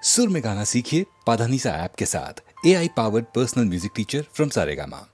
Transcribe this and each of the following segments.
सुर में गाना सीखिए पाधानीसा ऐप के साथ। AI powered personal music teacher from Saregama.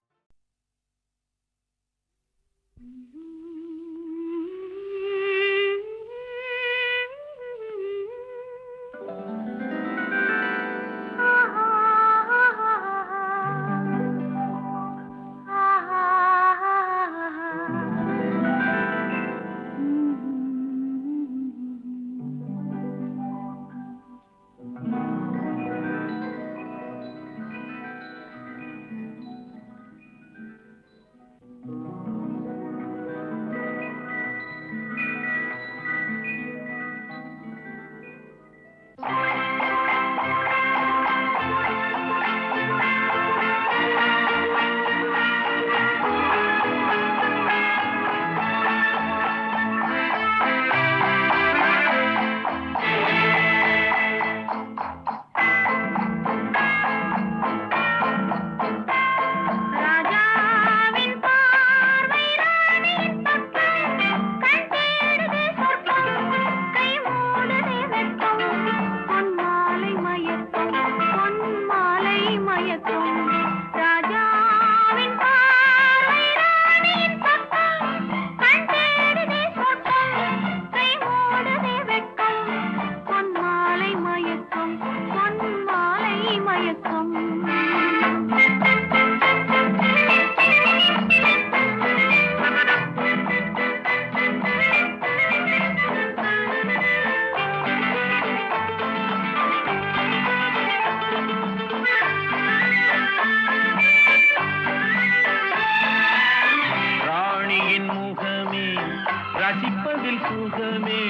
ரசிப்பதில் சுகமே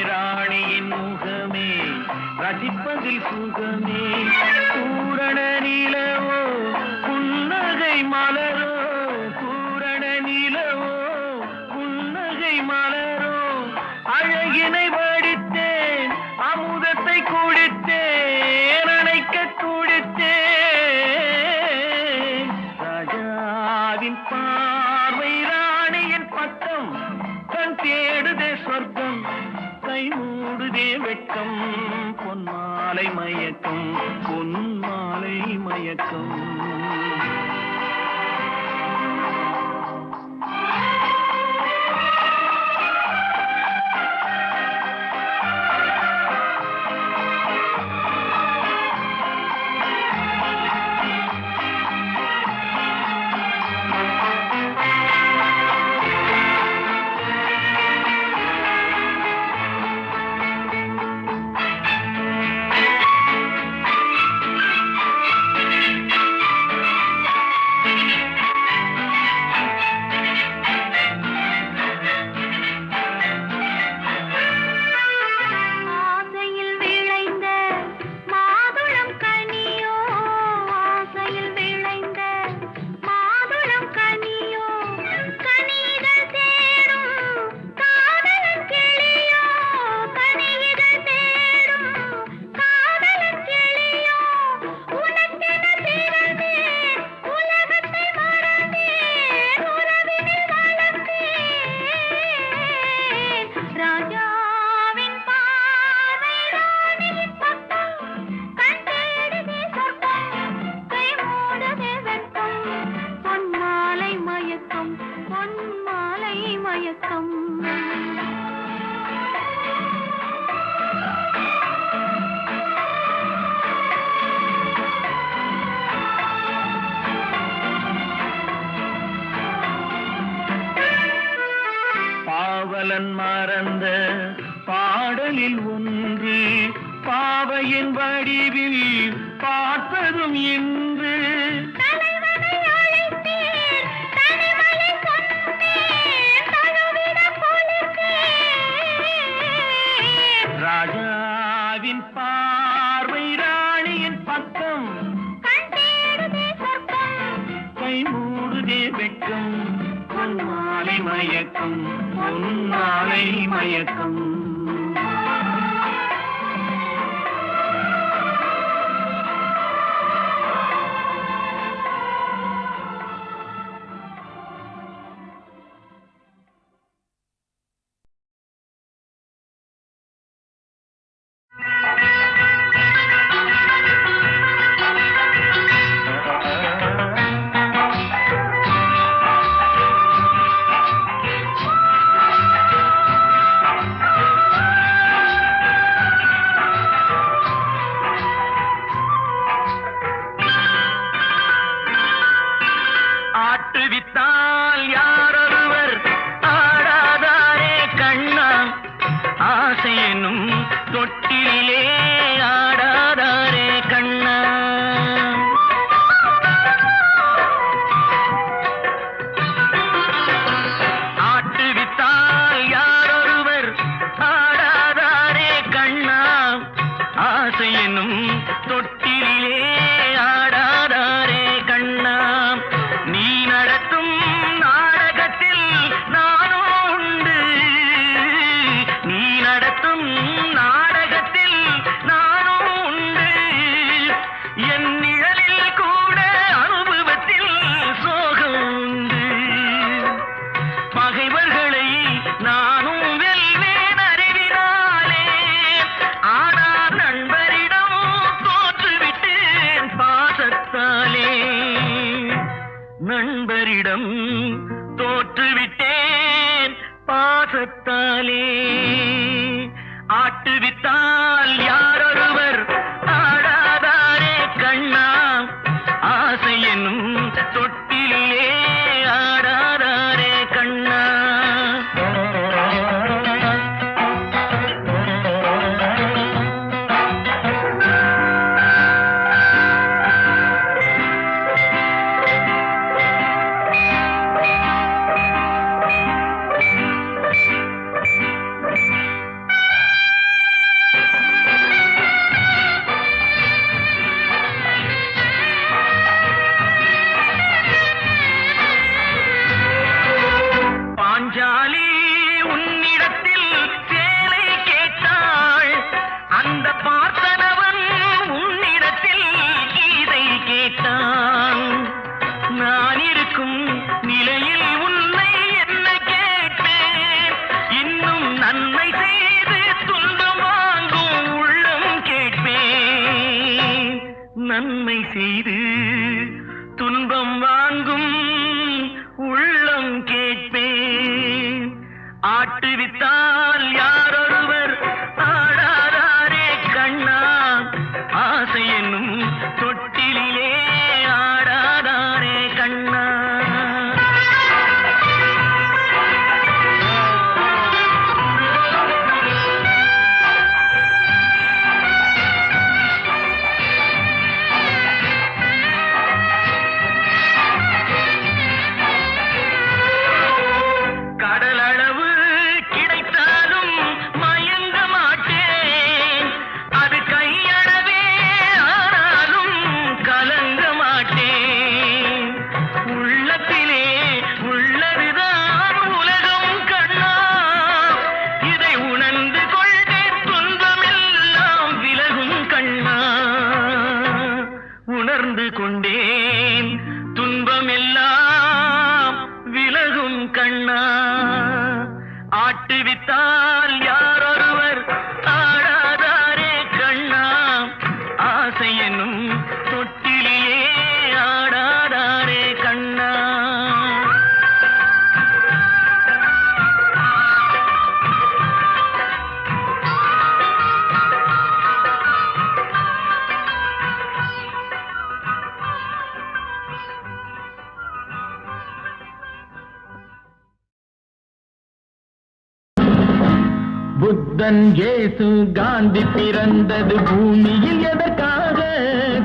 ராணியின் முகமே ரசிப்பதில் சுகமே பூரண நிலவோ புன்னகை மலரோ பூரண நிலவோ புன்னகை மலரோ அழகினை வடித்தேன் அமுதத்தை குடித்தேன் அணைக்க குடித்தேன் ராஜாவின் பார்வை ராணியின் பக்கம் தேடுதே சொர்க்கம் கை மூடுதே வெட்கம் பொன்மாலை மயக்கம் பொன்மாலை மயக்கம் பாவலன் மறந்த பாடலில் ஒன்று பாவையின் வடிவில் பார்ப்பதும் இன்று ராஜாவின் பார்வை ராணியின் பக்கம் கை மூடுதே வெட்கம் பொன்மாலை மயக்கம் பொன்மாலை மயக்கம் ஆசை என்னும் தொட்டிலே ஆடாதாரே கண்ணா, நீ நடத்தும் நாடகத்தில் நானும் உண்டு, நீ நடத்தும் நாடகத்தில் நானும் உண்டு, என் நிழலில் கூட அனுபவத்தில் சோகம் உண்டு, பகைவர்களை நானும் வெல்வேன் அறிவினாலே, ஆனால் நண்பரிடம் தோற்றுவிட்டேன் பாசத்தாலே, நண்பரிடம் தோற்றுவிட்டேன் பாசத்தாலே, ஆட்டுவித்தால் யாரொருவர் ஆடாதாரே கண்ணா, ஆசை என்னும் தொட்டிலே ஆடாதாரே கண்ணா. பாஞ்சாலி உன்னிடத்தில் சேலை கேட்டாள், அந்த பார்த்தனவன் உன்னிடத்தில் கீதை கேட்டான், நான் இருக்கும் நிலையில் உன்னை என்ன கேட்பேன், இன்னும் நன்மை செய்து துன்பம் வாங்கும் உள்ளம் கேட்பேன், நன்மை செய்து துன்பம் வாங்கும் உள்ளம் கேட்பேன், ஆட்டுவித்தால் யாரொருவர் ஆடாதாரே கண்ணா, ஆசை என்னும் தொட்டிலே ஆடாதாரே கண்ணா. கடலளவு கிடைத்தாலும் மயங்க மாட்டேன், அது கையளவே ஆனாலும் கலங்க மாட்டேன், உள்ளத்திலே உள்ளதுதான் உலகம் கண்ணா, இதை உணர்ந்து கொண்டே துன்பமெல்லாம் விலகும் கண்ணா, உணர்ந்து கொண்டேன் துன்பமெல்லாம் விலகும் கண்ணா, ஆட்டுவித்தால் யாரொருவர் ஆடாதாரே கண்ணா, ஆசை என்னும் தொட்டிலே ஆடாதாரே கண்ணா. புத்தன் இயேசு காந்தி பிறந்தது பூமியில் எதற்காக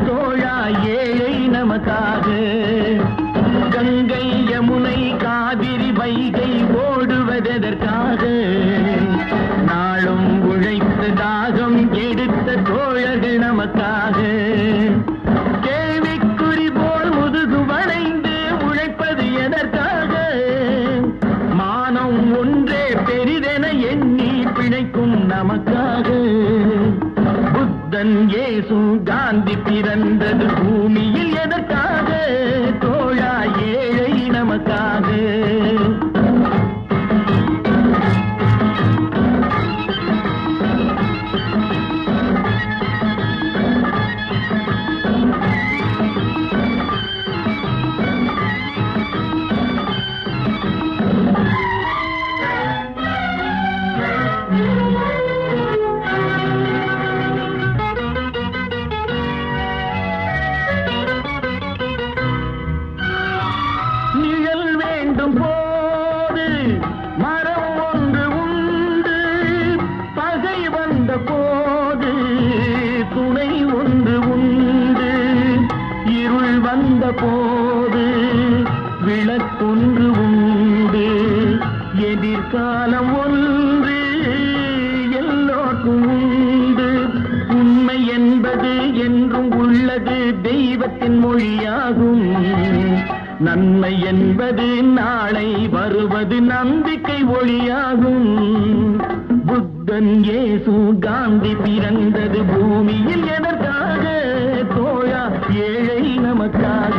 தோழா, ஏழை நமக்காக, கங்கை யமுனை காவிரி வைகை ஓடுவதற்காக, நாளும் உழைத்து தாகம் எடுத்த தோழர்கள் நமக்காக, கேள்விக்குறி போல் முதுகு வளைந்து உழைப்பது எதற்காக, மானம் ஒன்றே பெரிதென எண்ணி பிழைக்கும் நமக்காக, புத்தன் இயேசு காந்தி பிறந்தது பூமியில் எதற்காக தோழா, ஏழை நமக்காக. போது துணை ஒன்று உண்டு, இருள் வந்த போது விளக்கொன்று உண்டு, எதிர்காலம் ஒன்று எல்லோருக்கும் உண்டு, உண்மை என்ன நல்லது என்றும் உள்ளது தெய்வத்தின் மொழியாகும். நன்மை என்பது நாளை வருவது நம்பிக்கை ஒளியாகும். புத்தன் இயேசு காந்தி பிறந்தது பூமியில் எதற்காக? தோழா ஏழை நமக்காக.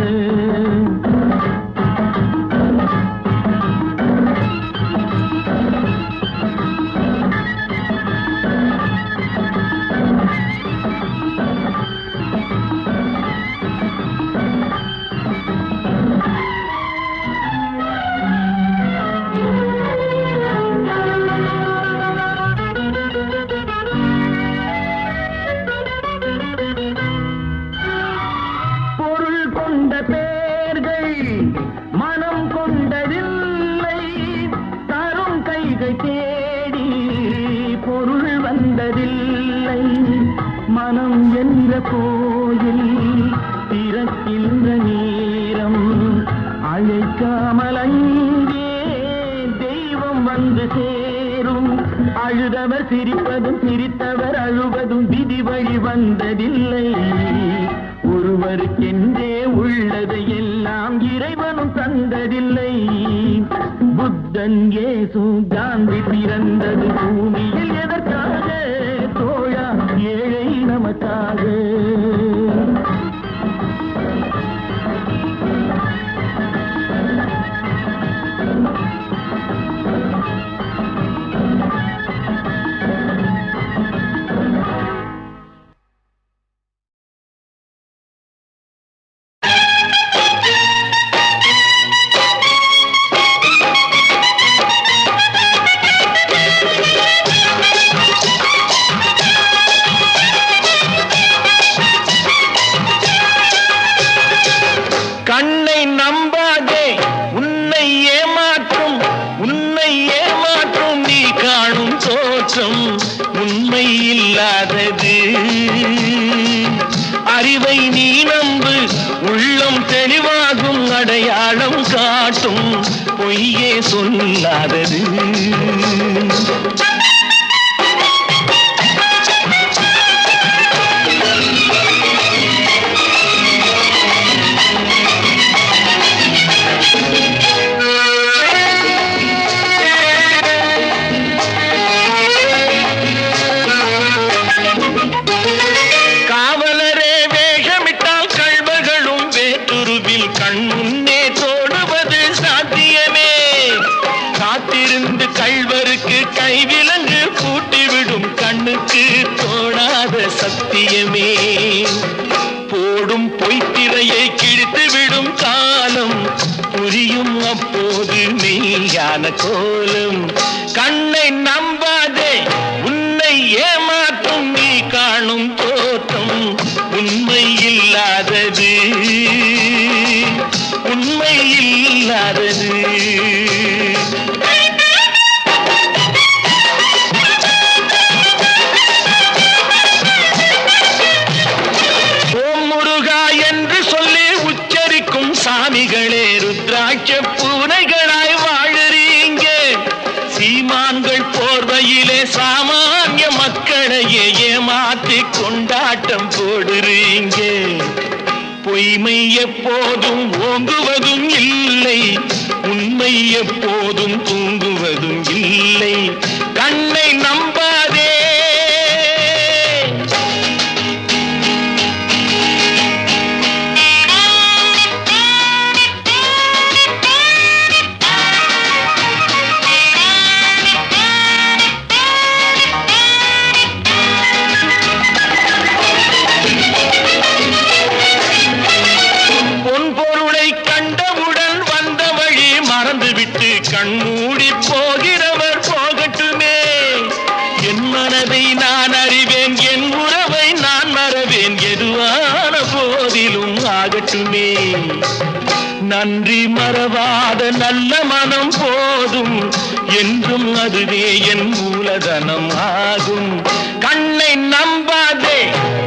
மனம் என்ற கோயில் திறக்கின்ற நேரம் அழைக்காமல் அங்கே தெய்வம் வந்து சேரும். அழுதவர் சிரிப்பதும் சிரித்தவர் அழுவதும் விதி வழி வந்ததில்லை. ஒருவருக்கென்றே உள்ளதை எல்லாம் இறைவனும் தந்ததில்லை. புத்தன் இயேசு காந்தி பிறந்தது பூமியில் எதற்காக? தோழா ஏழை நமக்காக. அறிவை நீ நம்பு, உள்ளம் தெளிவாகும், அடையாளம் காட்டும், பொய்யே சொல்லாதது. சத்தியமே போடும் பொய்த்திரையை கிழித்துவிடும் காலம் புரியும் அப்போது மெய்யான கோலம். கண்ணை நம்பாதே, உன்னை ஏமாற்றும் நீ காணும் தோற்றம் உண்மை இல்லாதது, உண்மை இல்லாதது. சாமிகளே ருத்ராட்ச பூனைகளாய் வாழறீங்க. சீமான்கள் போர்வையிலே சாமானிய மக்களையே ஏமாற்றி கொண்டாட்டம் போடுறீங்க. பொய்மை எப்போதும் ஓங்குவதும் இல்லை, உண்மை எப்போதும் தூங்குவதும் இல்லை. கண்ணை நம்பாதே. கண்மூடி போகிறவர் போகட்டுமே, என் மனதை நான் அறிவேன், என் உறவை நான் மறவேன், எதுவான போதிலும் ஆகட்டுமே. நன்றி மறவாத நல்ல மனம் போதும், என்றும் அதுவே என் மூலதனம் ஆகும். கண்ணை நம்பாதே,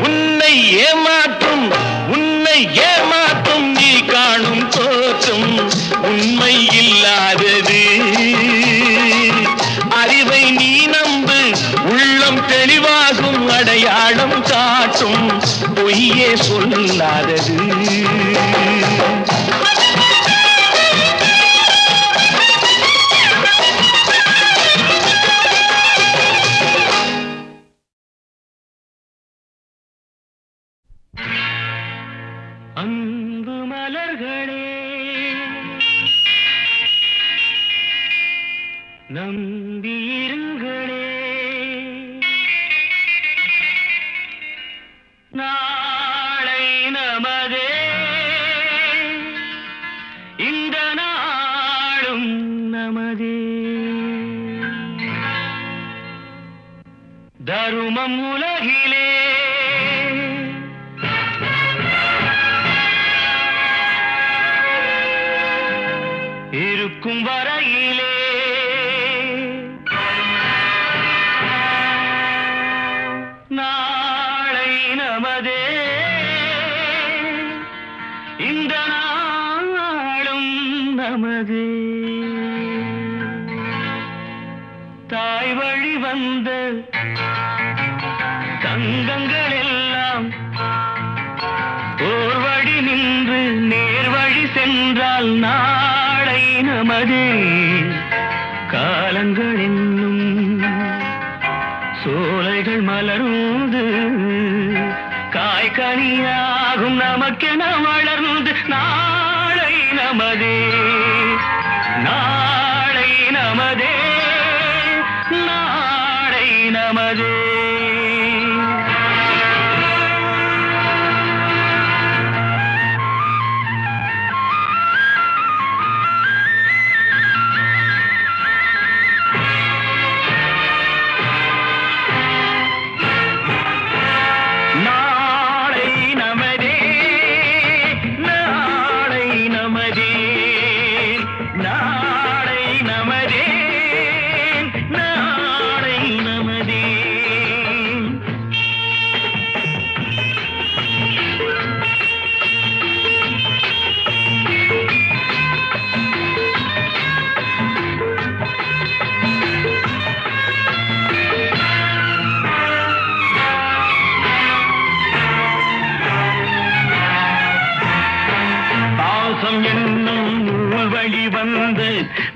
உன்னை ஏமாற்றும், உன்னை ஏமாற்றும் நீ காணும் தோற்றம் உண்மை இல்லாதது. அறிவை நீ நம்பு, உள்ளம் தெளிவாகும், அடையாளம் காட்டும், பொய்யே சொல்லாதது. அன்பு மலர்களே நம்பியிருங்களே, நாளை நமதே, இந்த நாளும் நமதே. தருமம் உலகிலே இருக்கும் வரையிலே நாளை நமதே, இந்த நாளும் நமதே. தாய் வழி வந்த தங்கங்கள் எல்லாம் ஓர் வழி நின்று நேர் வழி சென்றால் நாளை நமதே. காலங்கள் என்னும் சோலைகள் மலர்ந்து காய்கனியாகும் நமக்கென வளர்ந்து நாளை நமதே, நாளை நமதே, நாளை நமதே.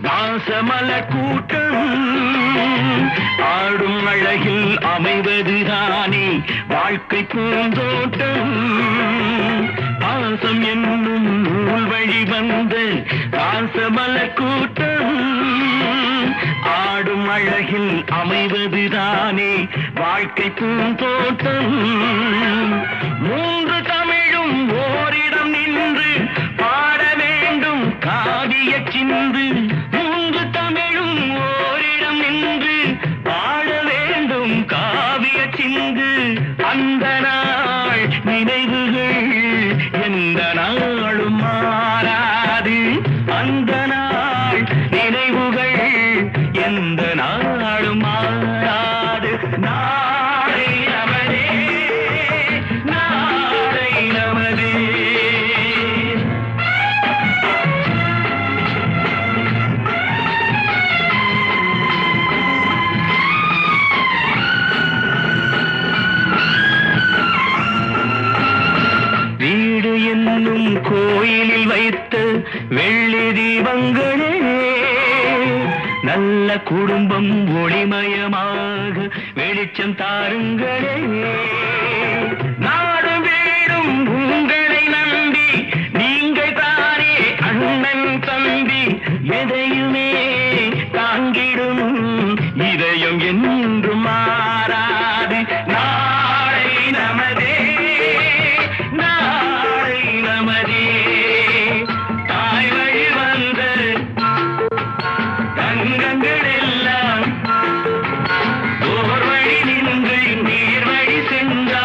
வாசமலர் கூட்டம் ஆடும் அழகில் அமைவதுதானே வாழ்க்கை பூந்தோட்டம். பாசம் என்னும் நூல் வழி வந்த வாசமலர் கூட்டம் ஆடும் அழகில் அமைவதுதானே வாழ்க்கை பூந்தோட்டம். மூன்று தமிழும் ஓரிடம் நின்று பாட வேண்டும் காவிய சிந்து. மூன்று தமிழும் ஓரிடம் நின்று பாட வேண்டும் காவிய சிந்து. அந்த நாள் நினைவுகள் எந்த நாளும் மாறாது. அந்த நாள் நினைவுகள் எந்த நாளும் மாறாது. நாளை நமதே, நாளை நமதே. வீடு என்னும் கோயிலில் வைத்த வெள்ளி தீபங்களே, நல்ல குடும்பம் ஒளிமயமாக வெளிச்சம் தாருங்களே. நாடும் வீடும் உங்களை நம்பி நீங்கள் தானே அண்ணன் தம்பி. எதையுமே தாங்கிடும் இதயம் என்றும் மாறாது. நாளை நமதே, நாளை நமதே. தாய் வழி வந்த தங்கங்கள் எல்லாம் ஓர் வழி நின்று நீர் வழி சென்றார்.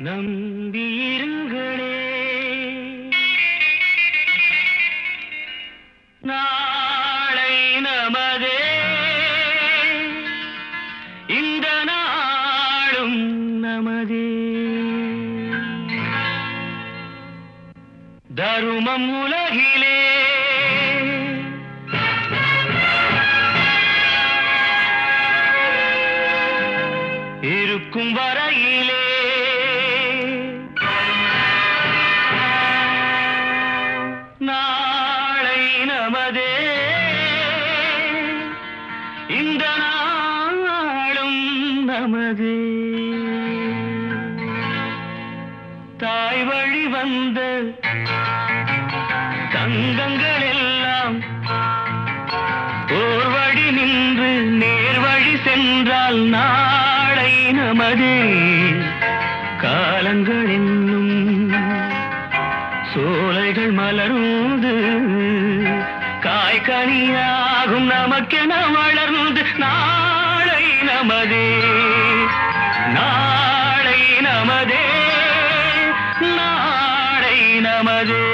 நம்பியிருங்களே நாளை நமதே இந்த நாளும் நமதே தருமம் உலகிலே இருக்கும் வரையிலே நாளை நமதே இந்த நாளும் நமதே தாய் வழி வந்த தங்கங்கள் எல்லாம் ஓர் வழி நின்று நேர் வழி சென்றால் நாளை நமதே காலங்கள் என்னும் சோலைகள் மலர்ந்து காய்கனியாகும் நமக்கென வளர்ந்து நாளை நமதே நாளை நமதே நாளை நமதே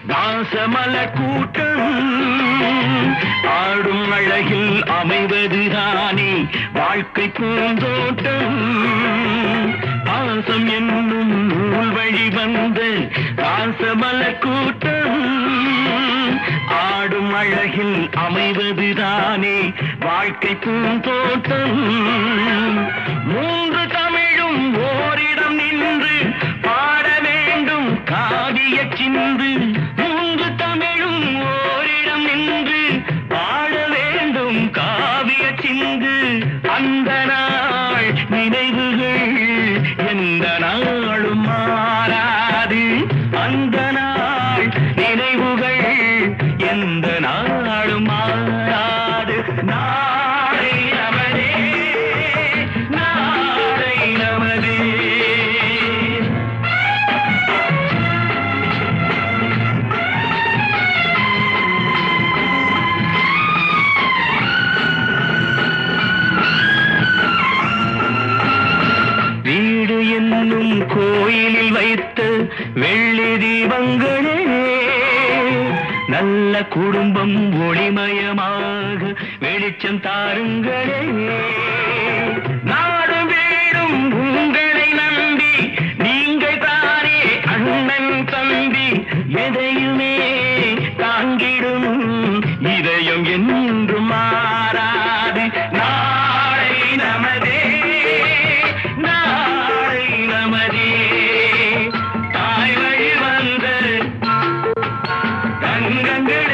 தாசமலர் கூட்டம் ஆடும் அழகில் அமைவதுதானே வாழ்க்கை பூந்தோட்டம் பாசம் என்னும் நூல் வழி வந்த தாசமலர் கூட்டம் ஆடும் அழகில் அமைவதுதானே வாழ்க்கை பூந்தோட்டம் மூன்று தமிழும் ஓரிடம் நின்று பாட வேண்டும் காவிய சிந்து மூன்று தமிழும் ஓரிடம் நின்று பாட வேண்டும் காவிய சிந்து அந்த நாள் நினைவுகள் எந்த நாளும் மாறாது அந்த நாள் நினைவுகள் எந்த நாளும் மாறாது நாளை நமதே நாளை நமதே வீடு என்னும் கோயிலில் வைத்த வெள்ளி தீபங்களே நல்ல குடும்பம் ஒளிமயமாக வெளிச்சம் தாருங்களே நாடும் வீடும் உங்களை நம்பி நீங்கள் தானே அண்ணன் தம்பி எதையுமே தாங்கிடும் இதயம் என்றும் மாறாது நாளை நமதே நாளை நமதே தாய் வழி வந்த தங்கங்கள்